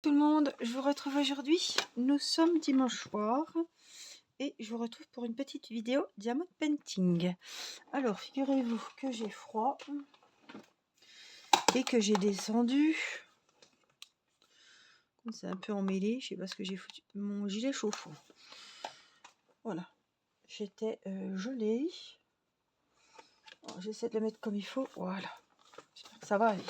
Tout le monde, je vous retrouve aujourd'hui. Nous sommes dimanche soir et je vous retrouve pour une petite vidéo diamond painting. Alors, figurez-vous que j'ai froid et que j'ai descendu. C'est un peu emmêlé, je sais pas ce que j'ai foutu. Mon gilet chauffant. Voilà, j'étais gelée. J'essaie de le mettre comme il faut. Voilà, j'espère que ça va aller.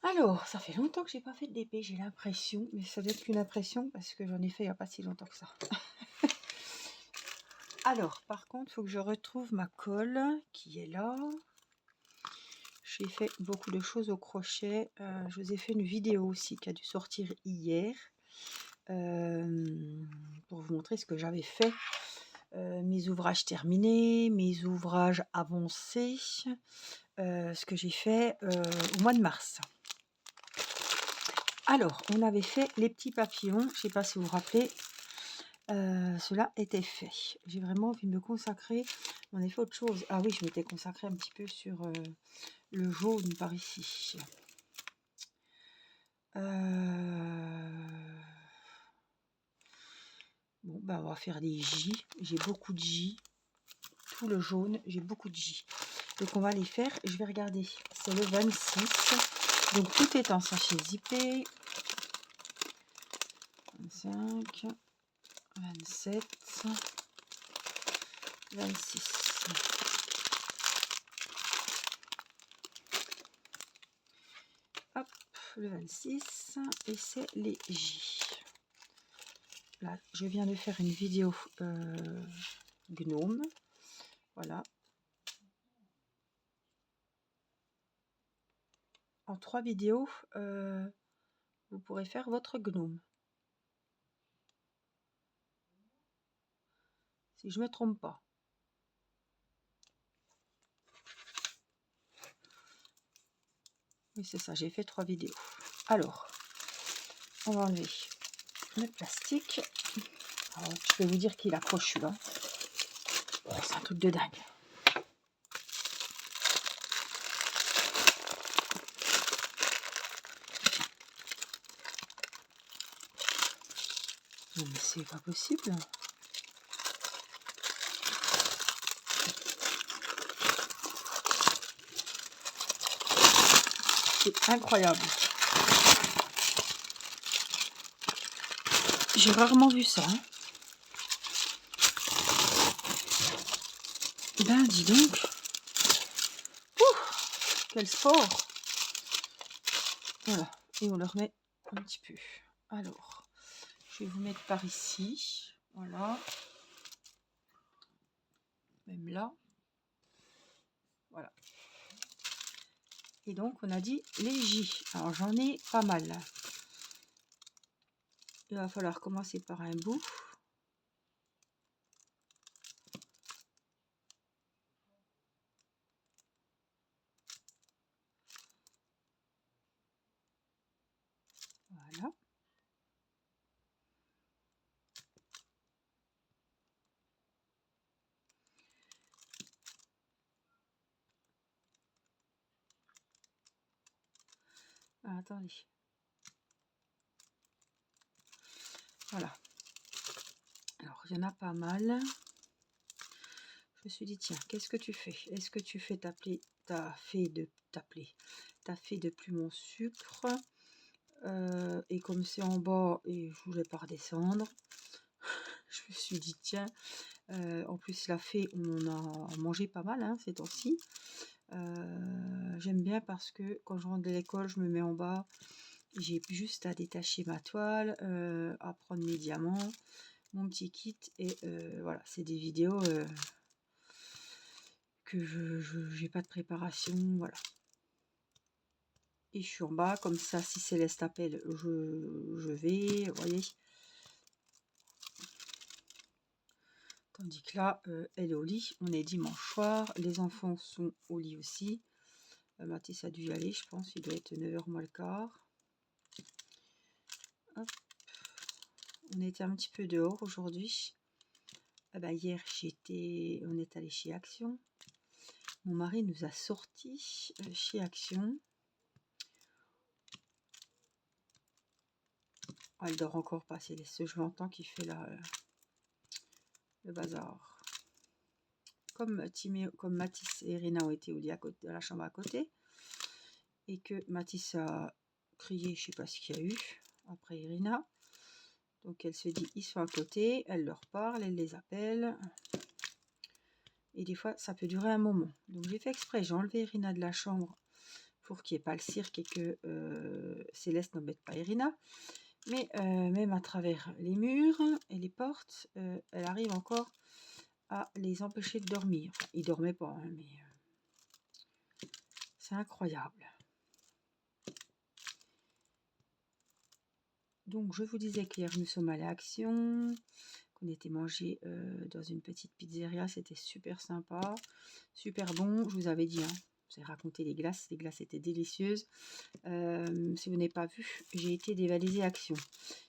Alors, ça fait longtemps que j'ai pas fait de DP, j'ai l'impression, mais ça doit être qu'une impression parce que j'en ai fait il n'y a pas si longtemps que ça. Alors, par contre, il faut que je retrouve ma colle qui est là. J'ai fait beaucoup de choses au crochet. Je vous ai fait une vidéo aussi qui a dû sortir hier pour vous montrer ce que j'avais fait. Mes ouvrages terminés, mes ouvrages avancés, ce que j'ai fait au mois de mars. Alors, on avait fait les petits papillons, je ne sais pas si vous vous rappelez, cela était fait. J'ai vraiment envie de me consacrer, on a fait autre chose. Ah oui, je m'étais consacrée un petit peu sur le jaune par ici. Bon, ben on va faire des J, j'ai beaucoup de J, tout le jaune, j'ai beaucoup de J. Donc on va les faire, je vais regarder, c'est le 26, donc tout est en sachet zippé. 25, 27, 26. Hop, le 26, et c'est les J. Là, je viens de faire une vidéo gnome. Voilà. En 3 vidéos, vous pourrez faire votre gnome. Si je ne me trompe pas. Oui, c'est ça, j'ai fait 3 vidéos. Alors, on va enlever le plastique. Alors, je vais vous dire qu'il accroche celui-là. Oh, c'est un truc de dingue. Non, mais c'est pas possible. C'est incroyable. J'ai rarement vu ça. Hein. Ben, dis donc. Ouh, quel sport. Voilà. Et on le remet un petit peu. Alors, je vais vous mettre par ici. Voilà. Même là. Voilà. Et donc, on a dit les J. Alors, j'en ai pas mal. Il va falloir commencer par un bout. Voilà. Ah, attendez. Voilà. Alors, il y en a pas mal. Je me suis dit, tiens, qu'est-ce que tu fais? Est-ce que tu fais ta fée de plume en sucre? Et comme c'est en bas et je voulais pas redescendre, je me suis dit, tiens, en plus la fée, on en a mangé pas mal hein, ces temps-ci. J'aime bien parce que quand je rentre de l'école, je me mets en bas. J'ai juste à détacher ma toile, à prendre mes diamants, mon petit kit et voilà, c'est des vidéos que j'ai pas de préparation, voilà. Et je suis en bas, comme ça, si Céleste appelle, je vais, vous voyez. Tandis que là, elle est au lit, on est dimanche soir, les enfants sont au lit aussi. Mathis a dû y aller, je pense, il doit être 9h moins le quart. Hop. On était un petit peu dehors aujourd'hui. Ah bah, hier, on est allé chez Action. Mon mari nous a sortis chez Action. Elle dort encore pas, Céleste. Je l'entends qui fait le bazar. Comme Mathis et Irina ont été au lit à côté, dans la chambre à côté, et que Mathis a crié, je sais pas ce qu'il y a eu, après Irina. Donc elle se dit, ils sont à côté, elle leur parle, elle les appelle. Et des fois, ça peut durer un moment. Donc j'ai fait exprès, j'ai enlevé Irina de la chambre pour qu'il n'y ait pas le cirque et que Céleste n'embête pas Irina. Mais même à travers les murs et les portes, elle arrive encore à les empêcher de dormir. Enfin, ils ne dormaient pas, hein, mais c'est incroyable. Donc je vous disais qu'hier nous sommes allés à Action, qu'on était mangé dans une petite pizzeria, c'était super sympa, super bon. Je vous avais dit, hein, je vous ai raconté les glaces étaient délicieuses. Si vous n'avez pas vu, j'ai été dévaliser Action.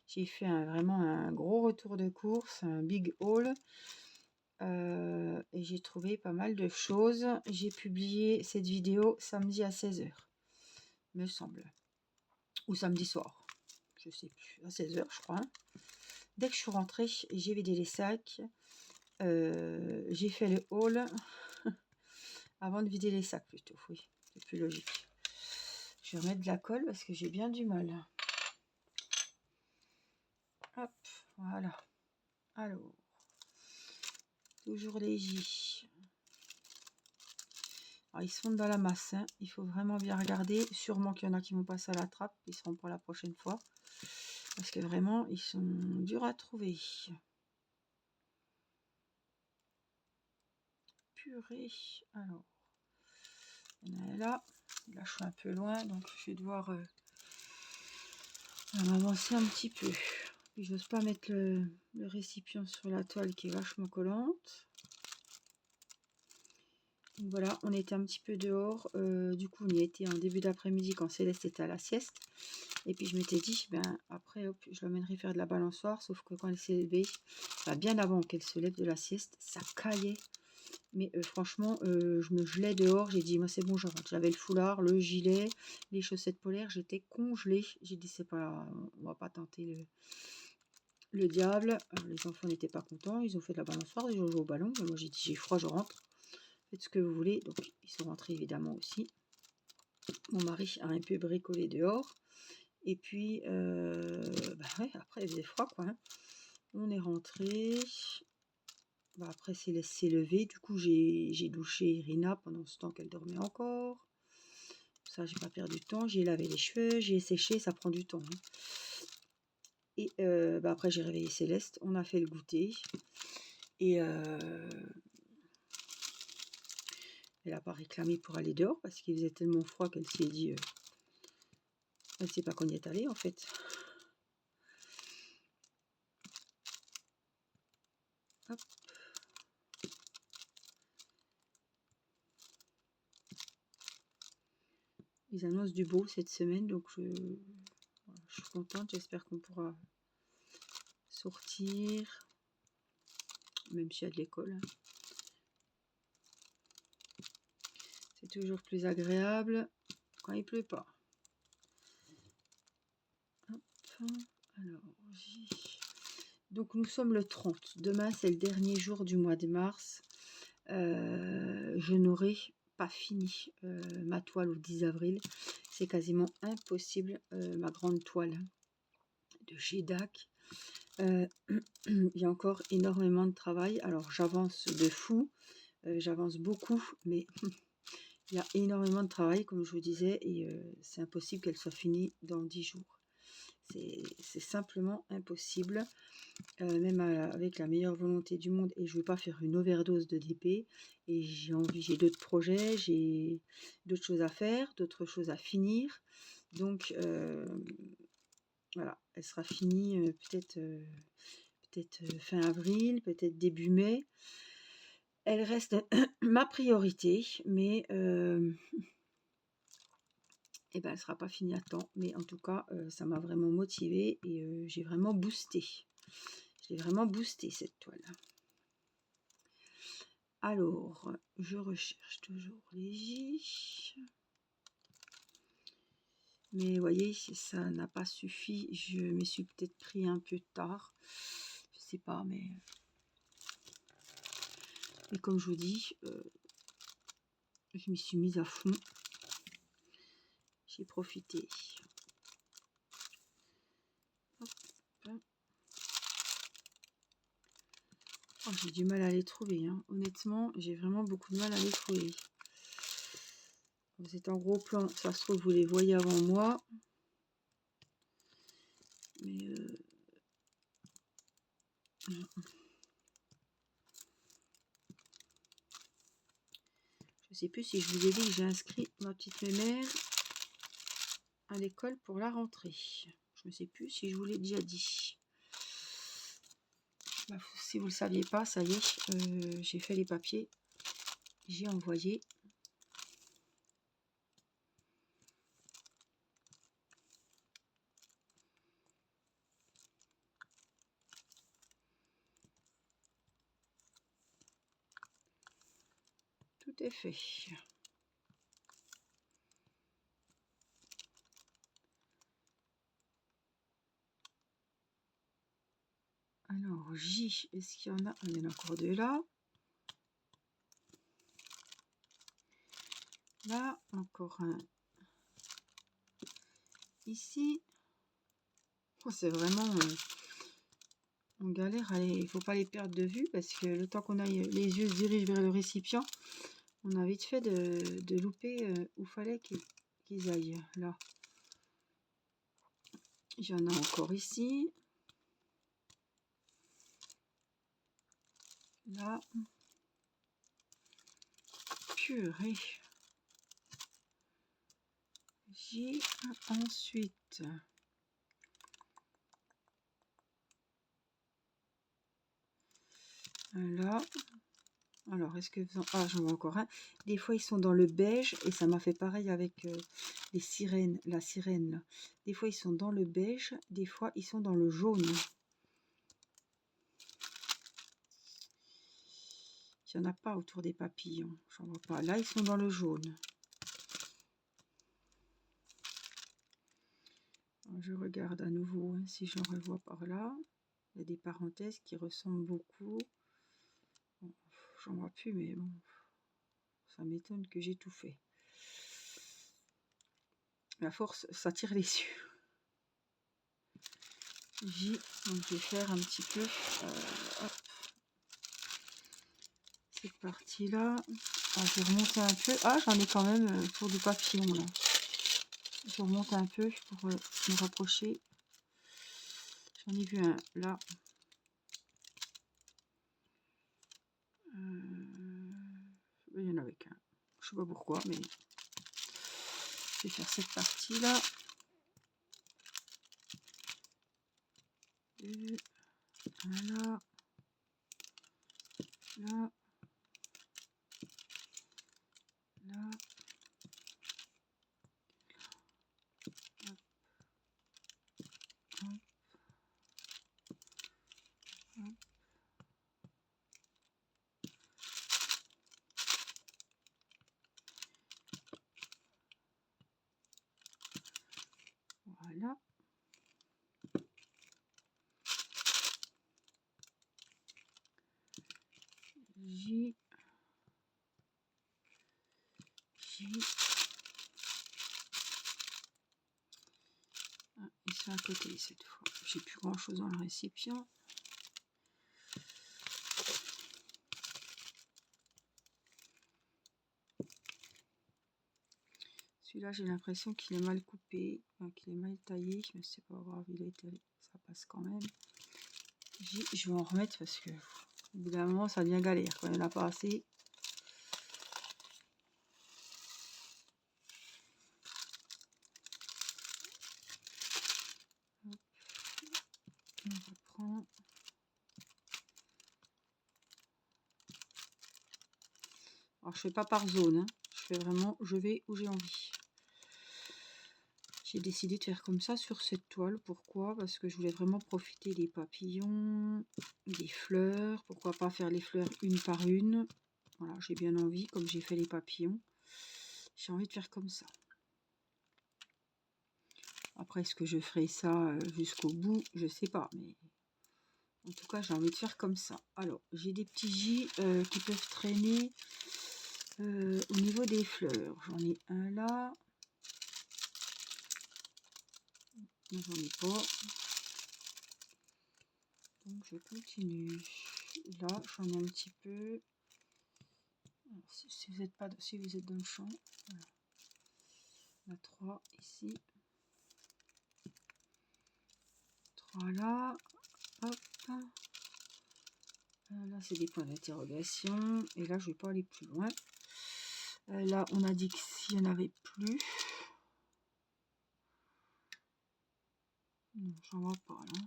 J'ai fait vraiment un gros retour de course, un big haul. Et j'ai trouvé pas mal de choses. J'ai publié cette vidéo samedi à 16 h, me semble. Ou samedi soir. Je sais plus. À 16 h, je crois. Hein. Dès que je suis rentrée, j'ai vidé les sacs. J'ai fait le haul. Avant de vider les sacs, plutôt. Oui, c'est plus logique. Je vais remettre de la colle parce que j'ai bien du mal. Hop, voilà. Alors, toujours les J. Alors, ils sont dans la masse, hein. Il faut vraiment bien regarder. Sûrement qu'il y en a qui vont passer à la trappe. Ils seront pour la prochaine fois. Parce que vraiment, ils sont durs à trouver. Purée. Alors, il y en a là. Là, je suis un peu loin. Donc, je vais devoir m'avancer un petit peu. Puis, j'ose pas mettre le récipient sur la toile qui est vachement collante. Donc voilà, on était un petit peu dehors. Du coup, on y était en début d'après-midi quand Céleste était à la sieste. Et puis je m'étais dit, ben après, hop, je l'emmènerai faire de la balançoire. Sauf que quand elle s'est levée, ben, bien avant qu'elle se lève de la sieste, ça caillait. Mais franchement, je me gelais dehors. J'ai dit, moi c'est bon, je rentre. J'avais le foulard, le gilet, les chaussettes polaires. J'étais congelée. J'ai dit, c'est pas, on va pas tenter le diable. Alors, les enfants n'étaient pas contents. Ils ont fait de la balançoire, ils ont joué au ballon. Moi j'ai dit, j'ai froid, je rentre. Faites ce que vous voulez. Donc ils sont rentrés évidemment aussi. Mon mari a un peu bricolé dehors. Et puis bah ouais, après il faisait froid quoi. Hein. On est rentré. Bah, après c'est laissé lever. Du coup j'ai douché Irina pendant ce temps qu'elle dormait encore. Ça j'ai pas perdu de temps. J'ai lavé les cheveux, j'ai séché, ça prend du temps. Hein. Et bah, après j'ai réveillé Céleste. On a fait le goûter. Et elle n'a pas réclamé pour aller dehors parce qu'il faisait tellement froid qu'elle s'est dit, elle ne sait pas qu'on y est allé en fait. Hop. Ils annoncent du beau cette semaine, donc je suis contente. J'espère qu'on pourra sortir, même s'il y a de l'école. Hein. C'est toujours plus agréable quand il pleut pas. Hop. Alors, donc nous sommes le 30. Demain, c'est le dernier jour du mois de mars. Je n'aurai pas fini ma toile au 10 avril. C'est quasiment impossible. Ma grande toile de chez DAC. Il y a encore énormément de travail. Alors, j'avance de fou. J'avance beaucoup, mais il y a énormément de travail, comme je vous disais, et c'est impossible qu'elle soit finie dans 10 jours. C'est simplement impossible, même avec la meilleure volonté du monde, et je ne veux pas faire une overdose de DP, et j'ai d'autres projets, j'ai d'autres choses à faire, d'autres choses à finir, donc voilà, elle sera finie peut-être fin avril, peut-être début mai. Elle reste ma priorité, mais eh ben, elle ne sera pas finie à temps. Mais en tout cas, ça m'a vraiment motivée et j'ai vraiment boosté. Je l'ai vraiment boosté cette toile. Alors, je recherche toujours les J. Mais vous voyez, ça n'a pas suffi. Je me suis peut-être pris un peu tard. Je sais pas, mais comme je vous dis, je m'y suis mise à fond. J'ai profité. Hop. Oh, j'ai du mal à les trouver. Hein. Honnêtement, j'ai vraiment beaucoup de mal à les trouver. C'est en gros plan. Ça se trouve, vous les voyez avant moi. Mais je sais plus si je vous ai dit que j'ai inscrit ma petite mémère à l'école pour la rentrée. Je ne sais plus si je vous l'ai déjà dit. Bah, si vous ne le saviez pas, ça y est, j'ai fait les papiers. J'ai envoyé. Tout est fait. Alors, J, est-ce qu'il y en a? Il y en a encore deux là. Là, encore un. Ici. Oh, c'est vraiment... on galère. Il ne faut pas les perdre de vue parce que le temps qu'on aille, les yeux se dirigent vers le récipient, on a vite fait de louper où fallait qu'ils aillent. Là. Il y en a encore ici. Là. Purée. J'ai ensuite... Là. Alors, est-ce que... Ah, j'en vois encore un. Des fois, ils sont dans le beige. Et ça m'a fait pareil avec les sirènes. La sirène, là. Des fois, ils sont dans le beige. Des fois, ils sont dans le jaune. Il n'y en a pas autour des papillons. J'en vois pas. Là, ils sont dans le jaune. Alors, je regarde à nouveau hein, si j'en revois par là. Il y a des parenthèses qui ressemblent beaucoup. Bon, j'en vois plus, mais bon. Ça m'étonne que j'ai tout fait. La force, ça tire les yeux. Donc je vais faire un petit peu hop, cette partie là. Ah, je vais remonter un peu. Ah, j'en ai quand même pour du papillon là. Je remonte un peu pour me rapprocher. J'en ai vu un là. Il y en avait qu'un. Je sais pas pourquoi, mais je vais faire cette partie là. Et voilà. Là. Là. Hop. Hop. Hop. Voilà. J. Ah, ils sont à côté cette fois. J'ai plus grand chose dans le récipient. Celui-là, j'ai l'impression qu'il est mal coupé, qu'il est mal taillé, mais c'est pas grave, il a été, ça passe quand même. Je vais en remettre parce que au bout d'un moment, ça devient galère quand il n'y en a pas assez. Hop. On reprend. Alors, je fais pas par zone, hein. Je fais vraiment, je vais où j'ai envie. J'ai décidé de faire comme ça sur cette toile. Pourquoi? Parce que je voulais vraiment profiter des papillons, des fleurs. Pourquoi pas faire les fleurs une par une? Voilà, j'ai bien envie, comme j'ai fait les papillons. J'ai envie de faire comme ça. Après, est-ce que je ferai ça jusqu'au bout? Je sais pas, mais en tout cas, j'ai envie de faire comme ça. Alors, j'ai des petits J qui peuvent traîner au niveau des fleurs. J'en ai un là. J'en ai pas. Donc, je continue. Là, j'en ai un petit peu. Alors, si vous êtes pas, si vous êtes dans le champ, voilà. On a 3 ici. 3 là. Hop. Là, c'est des points d'interrogation. Et là, je vais pas aller plus loin. Là, on a dit que s'il n'y en avait plus. Non, j'en vois pas là.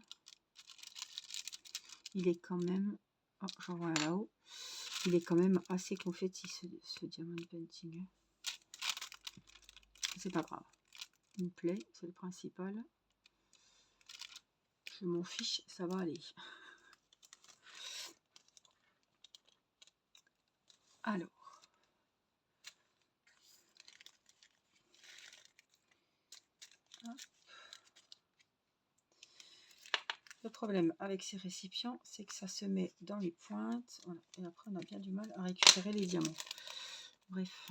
Il est quand même. Oh, j'en vois un là-haut. Il est quand même assez confetti ce diamond painting. C'est pas grave. Il me plaît, c'est le principal. Je m'en fiche, ça va aller. Alors. Hop. Le problème avec ces récipients, c'est que ça se met dans les pointes. Voilà. Et après, on a bien du mal à récupérer les diamants. Bref.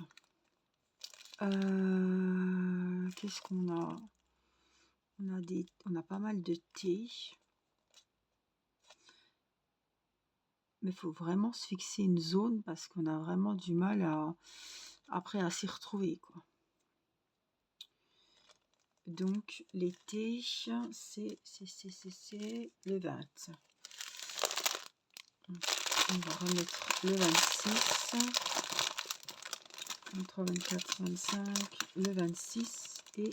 Qu'est-ce qu'on a? On a pas mal de thé. Mais il faut vraiment se fixer une zone parce qu'on a vraiment du mal après à s'y retrouver, quoi. Donc l'été, c'est le 20. On va remettre le 26. 23, 24, 25, le 26 et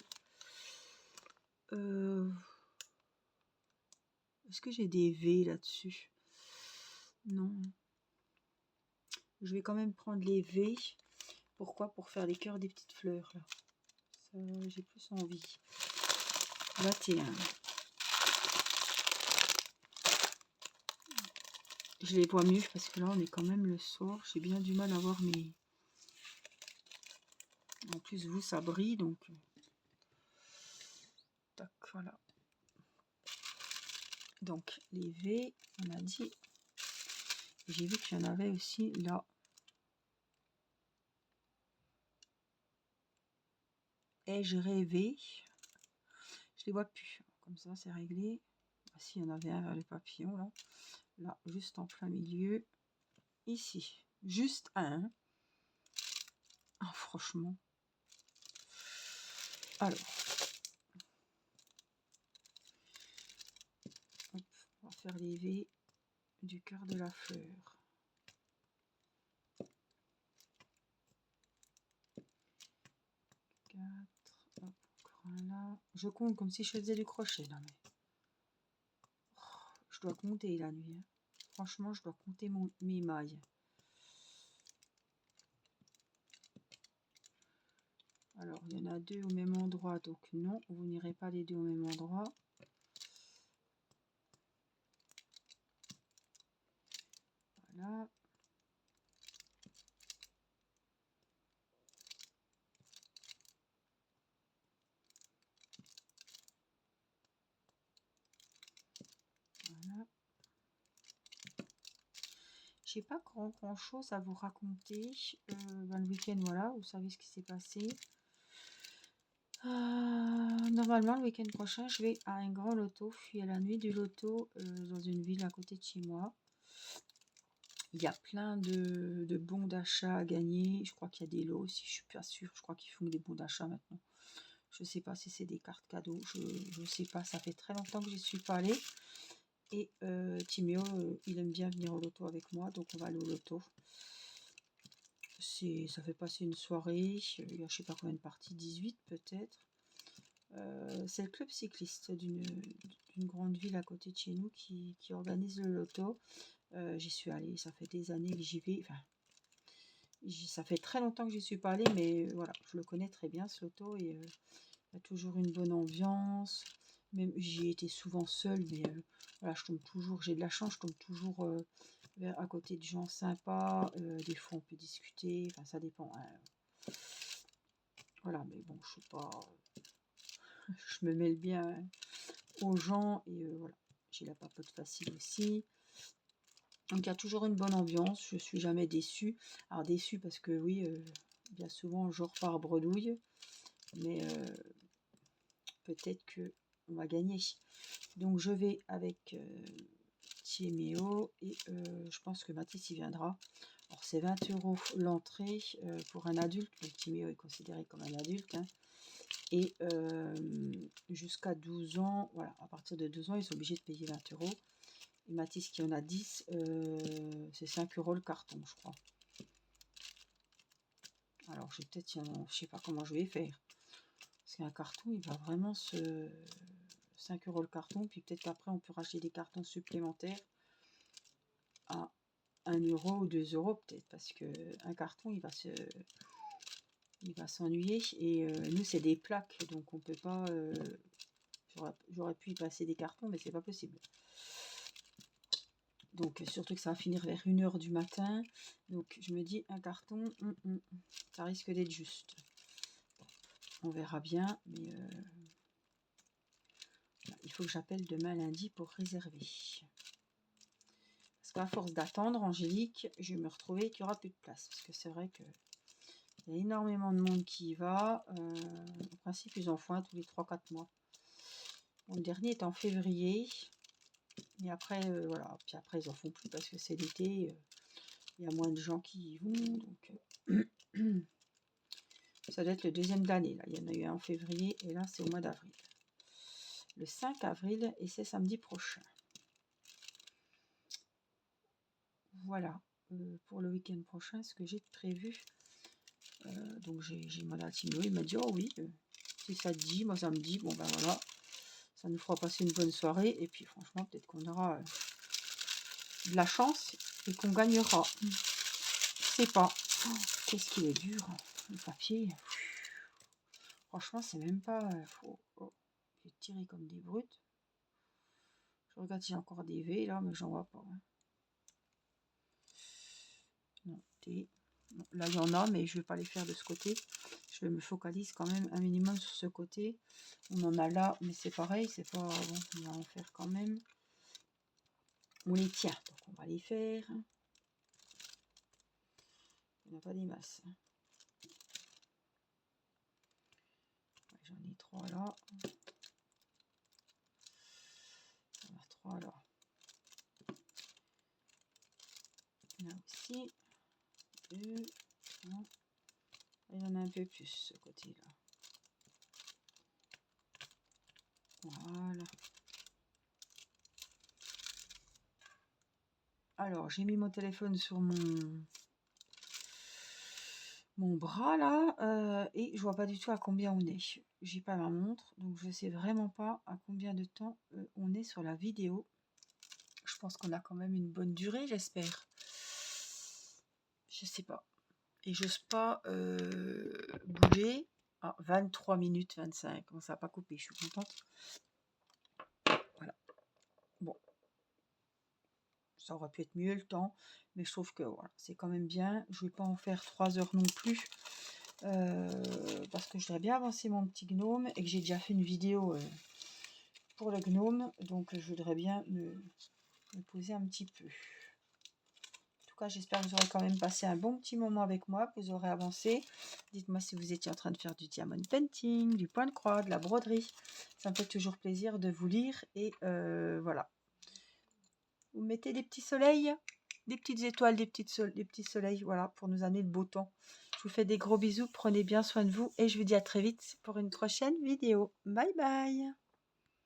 est-ce que j'ai des V là-dessus? Non. Je vais quand même prendre les V. Pourquoi? Pour faire les cœurs des petites fleurs là. J'ai plus envie. 21. Je les vois mieux parce que là on est quand même le soir. J'ai bien du mal à voir mes. En plus vous ça brille donc. Tac, voilà. Donc les V, on a dit. J'ai vu qu'il y en avait aussi là. Ai-je rêvé? Je les vois plus. Comme ça c'est réglé. Ah, si, il y en avait un vers les papillons là. Là, juste en plein milieu. Ici. Juste un. Ah, franchement. Alors. Hop, on va faire les V du cœur de la fleur. Hop, encore un là. Je compte comme si je faisais du crochet là. Mais... Oh, je dois compter la nuit. Hein. Franchement, je dois compter mes mailles. Alors, il y en a 2 au même endroit. Donc non, vous n'irez pas les 2 au même endroit. Voilà. Voilà. J'ai pas grand chose à vous raconter. Le week-end, voilà, vous savez ce qui s'est passé. Normalement, le week-end prochain, je vais à un grand loto. Je suis à la nuit du loto dans une ville à côté de chez moi. Il y a plein de bons d'achat à gagner. Je crois qu'il y a des lots aussi, je suis pas sûre. Je crois qu'ils font des bons d'achat maintenant. Je sais pas si c'est des cartes cadeaux. Je sais pas. Ça fait très longtemps que je suis pas allée. Et Timéo, il aime bien venir au loto avec moi. Donc on va aller au loto. Ça fait passer une soirée. Il y a je sais pas combien de parties. 18 peut-être. C'est le club cycliste d'une grande ville à côté de chez nous qui organise le loto. J'y suis allée, ça fait des années que j'y vais. Enfin, ça fait très longtemps que j'y suis pas allée, mais voilà, je le connais très bien ce loto et il y a toujours une bonne ambiance. Même j'y étais souvent seule, mais voilà, je tombe toujours, j'ai de la chance, je tombe toujours à côté de gens sympas. Des fois, on peut discuter, enfin, ça dépend. Hein. Voilà, mais bon, je suis pas. Je me mêle bien aux gens et voilà. J'ai la papote facile aussi. Donc il y a toujours une bonne ambiance, je suis jamais déçue. Alors déçue parce que oui, bien souvent je repars bredouille, mais peut-être que on va gagner. Donc je vais avec Timéo et je pense que Mathis y viendra. Alors c'est 20 € l'entrée pour un adulte, le Timéo est considéré comme un adulte, hein. Et jusqu'à 12 ans, voilà, à partir de 12 ans, ils sont obligés de payer 20 €. Et Mathis qui en a 10, c'est 5 € le carton, je crois. Alors, je vais peut-être, je sais pas comment je vais faire. Parce qu'un carton, il va vraiment se 5 € le carton. Puis peut-être qu'après, on peut racheter des cartons supplémentaires à 1 € ou 2 € peut-être. Parce qu'un carton, il va s'ennuyer. Et nous, c'est des plaques. Donc, on peut pas... j'aurais pu y passer des cartons, mais c'est pas possible. Donc, surtout que ça va finir vers 1 h du matin. Donc, je me dis, un carton, ça risque d'être juste. On verra bien, mais il faut que j'appelle demain lundi pour réserver. Parce qu'à force d'attendre, Angélique, je vais me retrouver qu'il n'y aura plus de place. Parce que c'est vrai qu'il y a énormément de monde qui y va. En principe, ils en font un tous les 3-4 mois. Bon, le dernier est en février. Et après, voilà. Puis après, ils en font plus parce que c'est l'été. Il y a moins de gens qui y vont. Donc, ça doit être le deuxième d'année. Là. Il y en a eu un en février et là, c'est au mois d'avril. Le 5 avril et c'est samedi prochain. Voilà. Pour le week-end prochain, ce que j'ai prévu. Donc, j'ai demandé à Timo. Il m'a dit, oh oui, si ça te dit, moi ça me dit. Bon, ben voilà. Ça nous fera passer une bonne soirée. Et puis, franchement, peut-être qu'on aura de la chance et qu'on gagnera. Je sais pas. Oh, qu'est-ce qu'il est dur, le papier. Franchement, c'est même pas... j'ai tiré comme des brutes. Je regarde si j'ai encore des V là, mais j'en vois pas. Non, T. Non, là, il y en a, mais je vais pas les faire de ce côté. Je me focalise quand même un minimum sur ce côté. On en a là, mais c'est pareil, c'est pas... Bon, on va en faire quand même. On les tient, donc on va les faire. Il n'y en a pas des masses. Ouais, j'en ai 3 là. On a 3 là. Là aussi. 2. Non. Il y en a un peu plus, ce côté-là. Voilà. Alors, j'ai mis mon téléphone sur mon bras là et je vois pas du tout à combien on est. J'ai pas ma montre, donc je sais vraiment pas à combien de temps on est sur la vidéo. Je pense qu'on a quand même une bonne durée, j'espère. Je sais pas. Et j'ose pas bouger. Ah, 23 minutes 25. Bon, ça n'a pas coupé, je suis contente. Voilà. Bon. Ça aurait pu être mieux le temps, mais je trouve que voilà, c'est quand même bien. Je vais pas en faire 3 heures non plus. Parce que je voudrais bien avancer mon petit gnome et que j'ai déjà fait une vidéo pour le gnome, donc je voudrais bien me poser un petit peu. En tout cas, j'espère que vous aurez quand même passé un bon petit moment avec moi, que vous aurez avancé. Dites-moi si vous étiez en train de faire du diamond painting, du point de croix, de la broderie. Ça me fait toujours plaisir de vous lire et voilà. Vous mettez des petits soleils, des petites étoiles, des petits soleils, voilà, pour nous amener le beau temps. Je vous fais des gros bisous, prenez bien soin de vous et je vous dis à très vite pour une prochaine vidéo. Bye bye!